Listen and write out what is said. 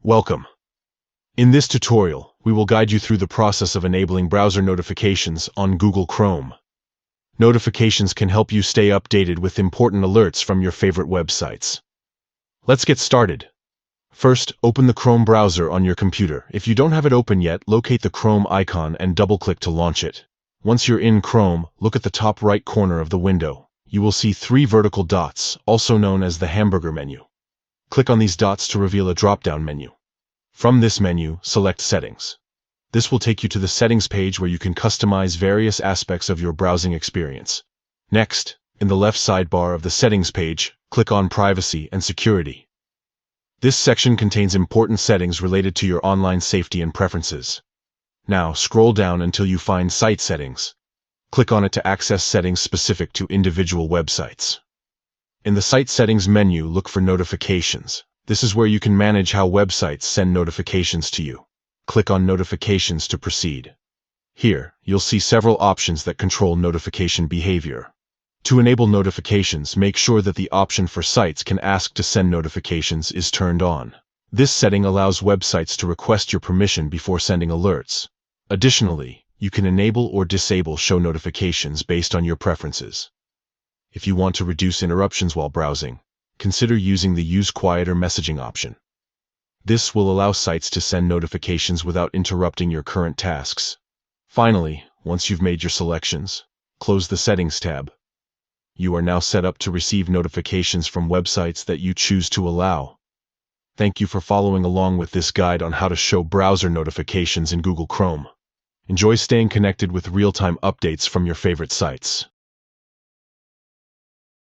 Welcome. In this tutorial, we will guide you through the process of enabling browser notifications on Google Chrome. Notifications can help you stay updated with important alerts from your favorite websites. Let's get started. First, open the Chrome browser on your computer. If you don't have it open yet, locate the Chrome icon and double-click to launch it. Once you're in Chrome, look at the top right corner of the window. You will see 3 vertical dots, also known as the hamburger menu. Click on these dots to reveal a drop-down menu. From this menu, select Settings. This will take you to the Settings page where you can customize various aspects of your browsing experience. Next, in the left sidebar of the Settings page, click on Privacy and Security. This section contains important settings related to your online safety and preferences. Now, scroll down until you find Site Settings. Click on it to access settings specific to individual websites. In the Site Settings menu, look for Notifications. This is where you can manage how websites send notifications to you. Click on Notifications to proceed. Here, you'll see several options that control notification behavior. To enable notifications, make sure that the option for sites can ask to send notifications is turned on. This setting allows websites to request your permission before sending alerts. Additionally, you can enable or disable show notifications based on your preferences. If you want to reduce interruptions while browsing, consider using the Use Quieter messaging option. This will allow sites to send notifications without interrupting your current tasks. Finally, once you've made your selections, close the Settings tab. You are now set up to receive notifications from websites that you choose to allow. Thank you for following along with this guide on how to show browser notifications in Google Chrome. Enjoy staying connected with real-time updates from your favorite sites.